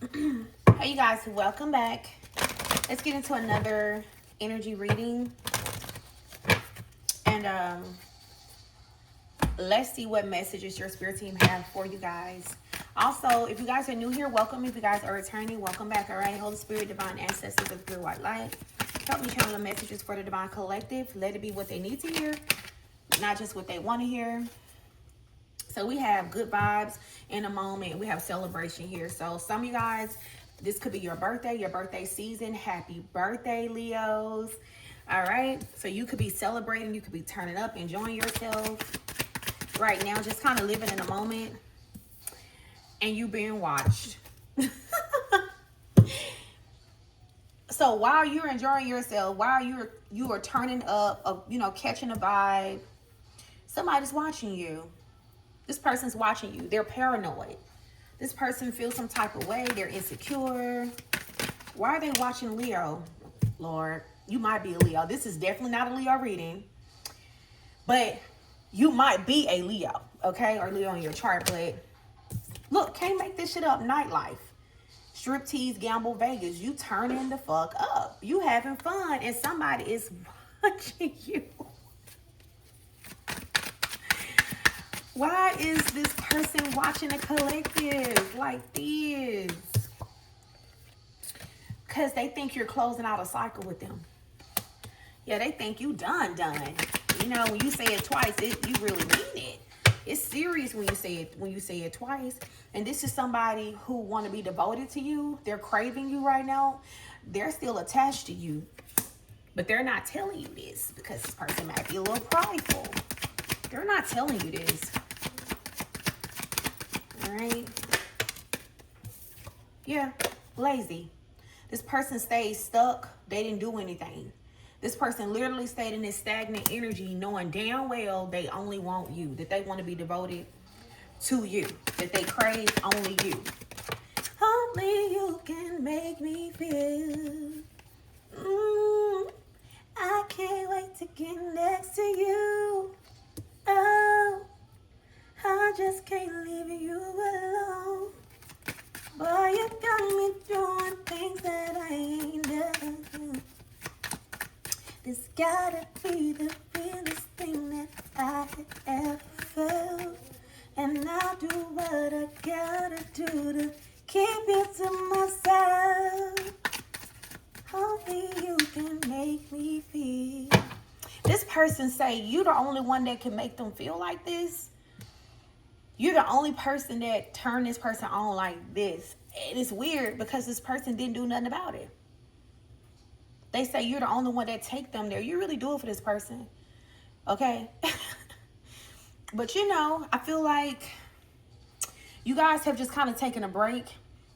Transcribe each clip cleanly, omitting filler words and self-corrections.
Hey you guys, welcome back. Let's get into another energy reading. And let's see what messages your spirit team have for you guys. Also, if you guys are new here, welcome. If you guys are returning, welcome back. All right, Holy Spirit, divine ancestors of pure white light, help me channel the messages for the divine collective. Let it be what they need to hear, not just what they want to hear. So we have good vibes in a moment. We have celebration here. So some of you guys, this could be your birthday season. Happy birthday, Leos. All right. So you could be celebrating. You could be turning up, enjoying yourself right now. Just kind of living in a moment. And you being watched. So while you're enjoying yourself, while you are turning up, catching a vibe, somebody's watching you. This person's watching you. They're paranoid. This person feels some type of way. They're insecure. Why are they watching Leo? Lord, you might be a Leo. This is definitely not a Leo reading. But you might be a Leo, okay? Or Leo in your chart. But look, can't make this shit up. Nightlife. Striptease, gamble, Vegas. You turning the fuck up. You having fun. And somebody is watching you. Why is this person watching a collective like this? Because they think you're closing out a cycle with them. Yeah, they think you done. You know, when you say it twice, you really mean it. It's serious when you say it twice. And this is somebody who want to be devoted to you. They're craving you right now. They're still attached to you. But they're not telling you this because this person might be a little prideful. They're not telling you this. Alright? Yeah, lazy. This person stayed stuck. They didn't do anything. This person literally stayed in this stagnant energy knowing damn well they only want you. That they want to be devoted to you. That they crave only you. Only you can make me feel. I can't wait to get next to you. Oh, I just can't leave you alone. Boy, you got me doing things that I ain't done. This gotta be the realest thing that I ever felt. And I'll do what I gotta do to keep you to myself. Only you can make me feel. This person say you the only one that can make them feel like this. You're the only person that turned this person on like this. And it's weird because this person didn't do nothing about it. They say you're the only one that take them there. You really do it for this person. Okay? But you know, I feel like you guys have just kind of taken a break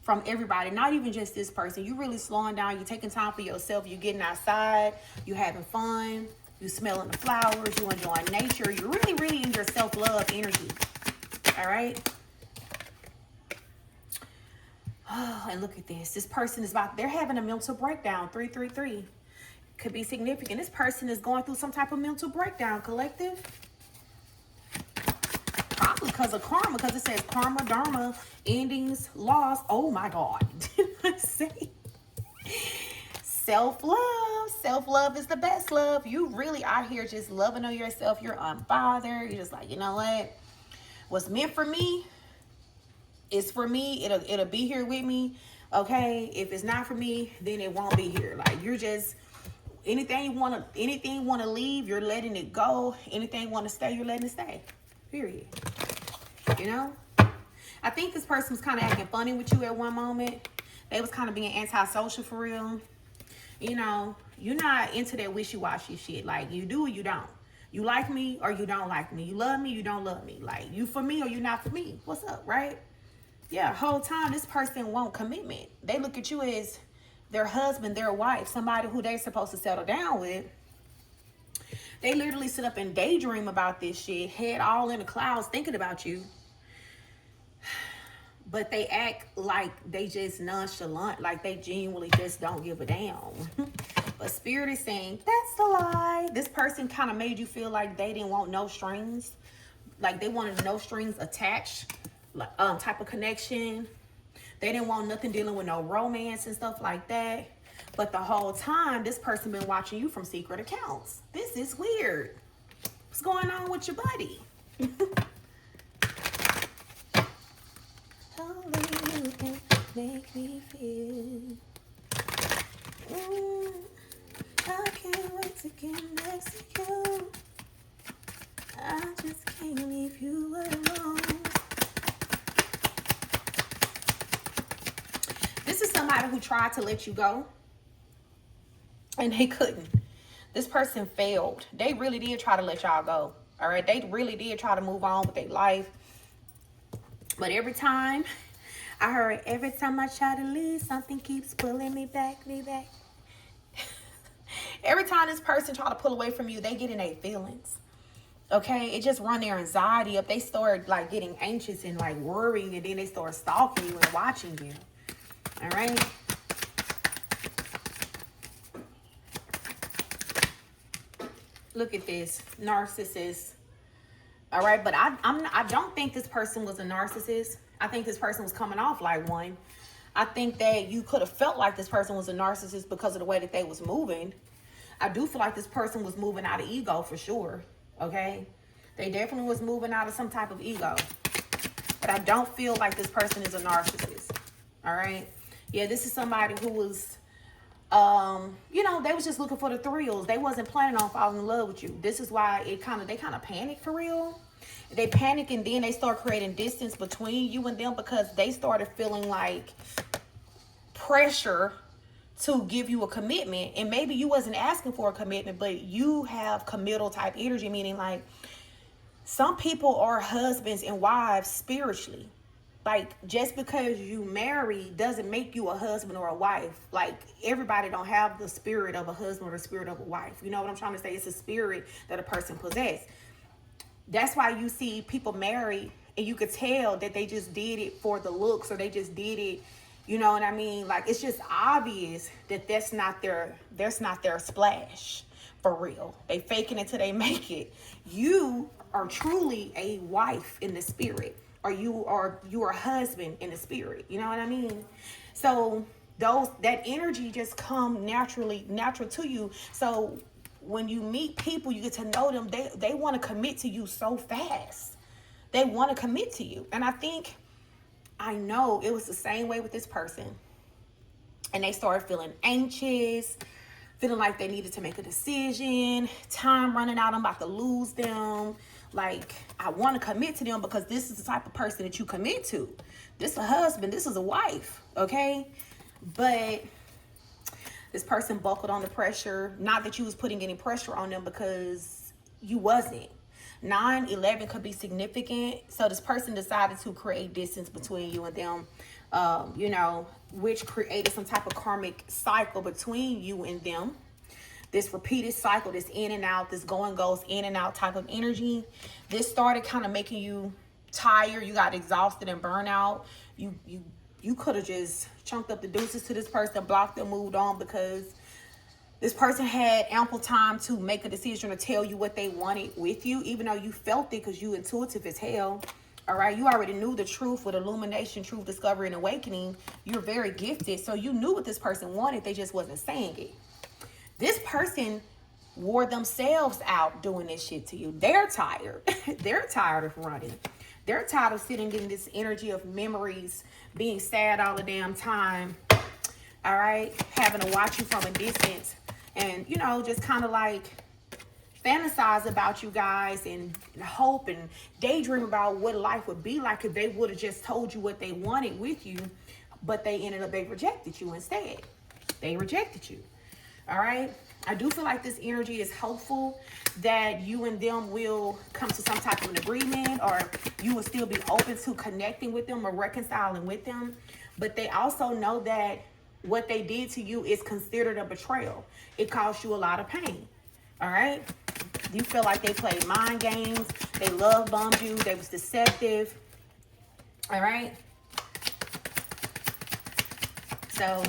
from everybody. Not even just this person. You're really slowing down. You're taking time for yourself. You're getting outside. You're having fun. You're smelling the flowers. You're enjoying nature. You're really, really in your self-love energy. All right. Oh, and look at this. This person is they're having a mental breakdown. 333. Could be significant. This person is going through some type of mental breakdown, collective. Probably because of karma, because it says karma, dharma, endings, loss. Oh my God. Did I say? Self-love. Self-love is the best love. You really out here just loving on yourself. You're unbothered. You're just like, you know what? What's meant for me is for me. It'll be here with me. Okay. If it's not for me, then it won't be here. Like you're just anything you want to leave, you're letting it go. Anything you want to stay, you're letting it stay. Period. You know? I think this person was kind of acting funny with you at one moment. They was kind of being antisocial for real. You know, you're not into that wishy-washy shit. Like you do or you don't. You like me or you don't like me. You love me, you don't love me. Like, you for me or you not for me. What's up, right? Yeah, whole time this person want commitment. They look at you as their husband, their wife, somebody who they're supposed to settle down with. They literally sit up and daydream about this shit, head all in the clouds thinking about you. But they act like they just nonchalant, like they genuinely just don't give a damn. But Spirit is saying, that's a lie. This person kind of made you feel like they didn't want no strings. Like they wanted no strings attached, like type of connection. They didn't want nothing dealing with no romance and stuff like that. But the whole time, this person been watching you from secret accounts. This is weird. What's going on with your buddy? Only you can make me feel. I can't wait to get next to you. I just can't leave you alone. This is somebody who tried to let you go and they couldn't. This person failed. They really did try to let y'all go. All right. They really did try to move on with their life. But every time I heard, every time I try to leave, something keeps pulling me back. Every time this person try to pull away from you, they get in their feelings. Okay, it just run their anxiety up. They start like getting anxious and like worrying, and then they start stalking you and watching you. All right. Look at this narcissist. All right, but I don't think this person was a narcissist. I think this person was coming off like one. I think that you could have felt like this person was a narcissist because of the way that they was moving. I do feel like this person was moving out of ego for sure. Okay, they definitely was moving out of some type of ego, but I don't feel like this person is a narcissist. All right, yeah, this is somebody who was, you know, they was just looking for the thrills. They wasn't planning on falling in love with you. This is why they kind of panicked for real. They panic and then they start creating distance between you and them because they started feeling like pressure to give you a commitment. And maybe you wasn't asking for a commitment, but you have committal type energy, meaning like some people are husbands and wives spiritually. Like just because you marry doesn't make you a husband or a wife. Like everybody don't have the spirit of a husband or the spirit of a wife. You know what I'm trying to say? It's a spirit that a person possesses. That's why you see people married and you could tell that they just did it for the looks, or they just did it, you know what I mean? Like it's just obvious that that's not their splash for real. They faking it till they make it. You are truly a wife in the spirit, or you are a husband in the spirit. You know what I mean? So that energy just come natural to you. So when you meet people, you get to know them. They want to commit to you so fast. They want to commit to you. And I know it was the same way with this person. And they started feeling anxious, feeling like they needed to make a decision, time running out, I'm about to lose them. Like, I want to commit to them because this is the type of person that you commit to. This is a husband, this is a wife, okay? But this person buckled on the pressure. Not that you was putting any pressure on them, because you wasn't. 9/11 could be significant. So this person decided to create distance between you and them, you know, which created some type of karmic cycle between you and them. This repeated cycle, this in and out, this going goes in and out type of energy. This started kind of making you tired. You got exhausted and burnt out. You could have just chunked up the deuces to this person, blocked them, moved on, because this person had ample time to make a decision or tell you what they wanted with you, even though you felt it because you intuitive as hell. All right, you already knew the truth with illumination, truth, discovery, and awakening. You're very gifted, so you knew what this person wanted. They just wasn't saying it. This person wore themselves out doing this shit to you. They're tired. They're tired of running. They're tired of sitting in this energy of memories, being sad all the damn time. All right, having to watch you from a distance and, you know, just kind of like fantasize about you guys and hope and daydream about what life would be like if they would have just told you what they wanted with you, but they rejected you instead. They rejected you. All right. I do feel like this energy is hopeful that you and them will come to some type of an agreement, or you will still be open to connecting with them or reconciling with them. But they also know that what they did to you is considered a betrayal. It caused you a lot of pain. All right. You feel like they played mind games. They love bombed you. They was deceptive. All right. So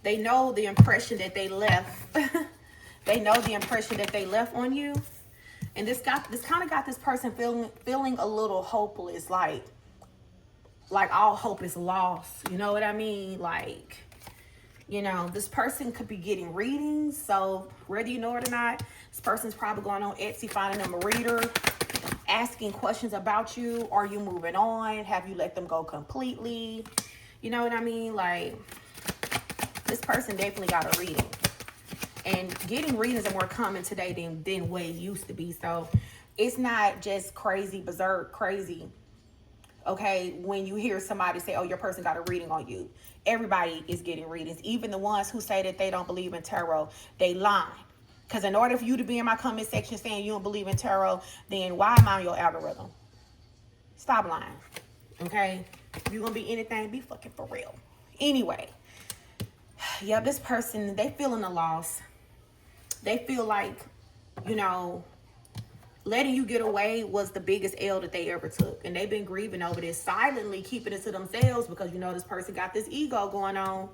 they know the impression that they left. They know the impression that they left on you. And this kind of got this person feeling a little hopeless. Like, like all hope is lost. You know what I mean? Like, you know, this person could be getting readings. So whether you know it or not, this person's probably going on Etsy, finding them a reader, asking questions about you. Are you moving on? Have you let them go completely? You know what I mean? Like, this person definitely got a reading. And getting readings are more common today than what it used to be. So it's not just crazy, berserk, crazy. Okay, when you hear somebody say, oh, your person got a reading on you. Everybody is getting readings. Even the ones who say that they don't believe in tarot, they lie. Because in order for you to be in my comment section saying you don't believe in tarot, then why am I on your algorithm? Stop lying. Okay? If you're going to be anything, be fucking for real. Anyway. Yeah, this person, they feeling a loss. They feel like, you know, letting you get away was the biggest L that they ever took. And they've been grieving over this, silently keeping it to themselves because, you know, this person got this ego going on.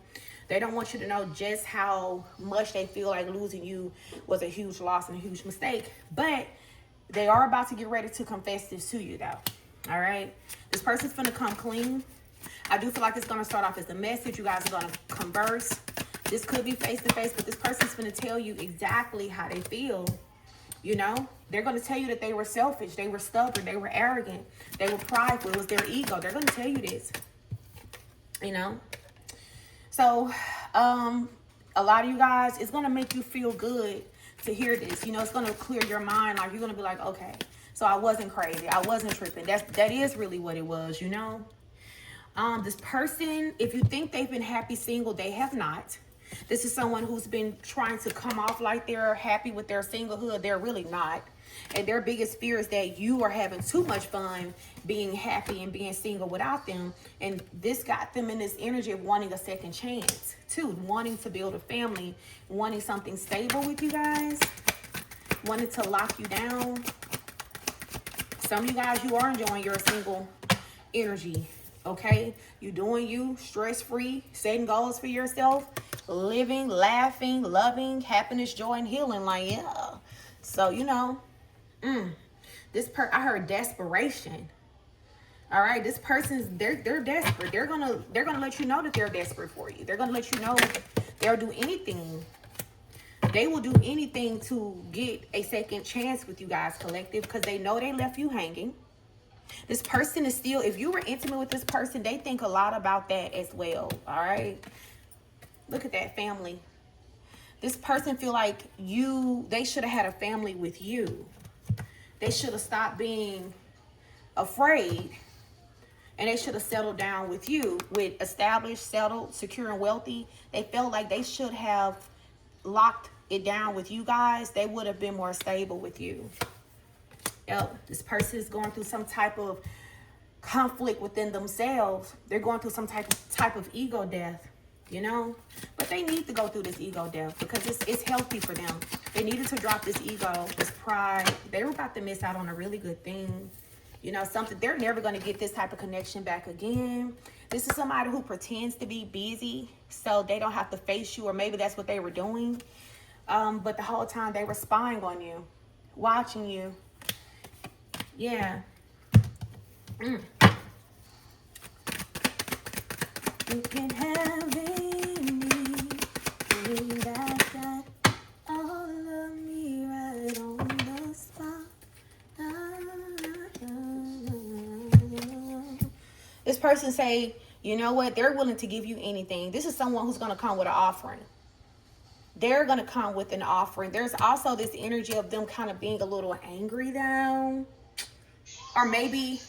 They don't want you to know just how much they feel like losing you was a huge loss and a huge mistake. But they are about to get ready to confess this to you, though. All right? This person's finna come clean. I do feel like it's going to start off as a message. You guys are going to converse. This could be face-to-face, but this person's finna tell you exactly how they feel. You know, they're going to tell you that they were selfish, they were stubborn, they were arrogant, they were prideful. It was their ego. They're going to tell you this, you know. So, a lot of you guys, it's going to make you feel good to hear this. You know, it's going to clear your mind. Like, you're going to be like, okay, so I wasn't crazy. I wasn't tripping. That is really what it was, you know. This person, if you think they've been happy single, they have not. This is someone who's been trying to come off like they're happy with their singlehood. They're really not. And their biggest fear is that you are having too much fun being happy and being single without them. And this got them in this energy of wanting a second chance, too. Wanting to build a family, wanting something stable with you guys, wanting to lock you down. Some of you guys, you are enjoying your single energy, okay? You doing you, stress-free, setting goals for yourself, living, laughing, loving, happiness, joy, and healing. Like, yeah. So, you know, I heard desperation. All right, this person's they're desperate. They're gonna let you know that they're desperate for you. They're gonna let you know they'll do anything. They will do anything to get a second chance with you guys, collective, because they know they left you hanging. This person is still, if you were intimate with this person, they think a lot about that as well. All right. Look at that, family. This person feel like they should have had a family with you. They should have stopped being afraid. And they should have settled down with you, with established, settled, secure, and wealthy. They felt like they should have locked it down with you guys. They would have been more stable with you. Yep, this person is going through some type of conflict within themselves. They're going through some type of ego death, you know. But they need to go through this ego death because it's healthy for them. They needed to drop this ego, this pride. They were about to miss out on a really good thing. You know, something, they're never going to get this type of connection back again. This is somebody who pretends to be busy so they don't have to face you, or maybe that's what they were doing. But the whole time they were spying on you, watching you. Yeah. You can have anything that got all of me right on the spot. This person say, you know what? They're willing to give you anything. This is someone who's going to come with an offering. They're going to come with an offering. There's also this energy of them kind of being a little angry though. Or maybe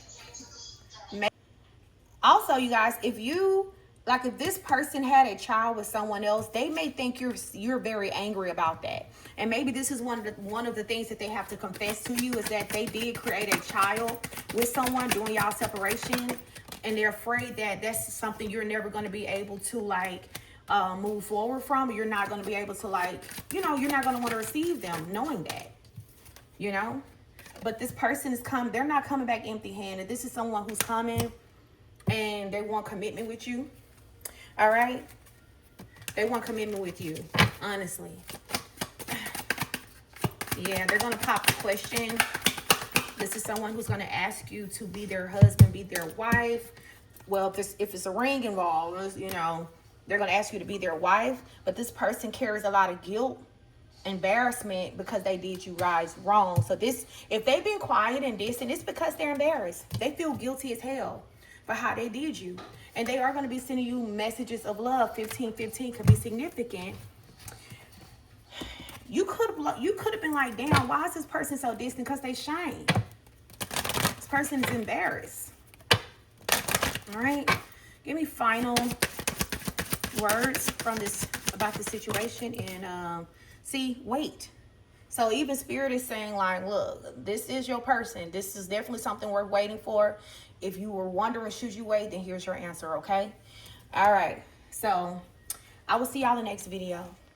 also, you guys, if this person had a child with someone else, they may think you're very angry about that. And maybe this is one of the things that they have to confess to you, is that they did create a child with someone during y'all separation, and they're afraid that that's something you're never going to be able to move forward from. You're not going to be able to you're not going to want to receive them knowing that, you know. But this person they're not coming back empty-handed. This is someone who's coming and they want commitment with you. All right? They want commitment with you, honestly. Yeah, they're going to pop the question. This is someone who's going to ask you to be their husband, be their wife. well, if it's a ring involved, you know, they're going to ask you to be their wife. But this person carries a lot of guilt, embarrassment, because they did you guys wrong. So this, if they've been quiet and distant, it's because they're embarrassed. They feel guilty as hell for how they did you. And they are going to be sending you messages of love. 1515 could be significant. You could have been like, damn, why is this person so distant? Because they shame. This person is embarrassed. All right. Give me final words from this about the situation. And see, wait. So even Spirit is saying, like, look, this is your person. This is definitely something worth waiting for. If you were wondering, should you wait, then here's your answer, okay? All right. So I will see y'all in the next video.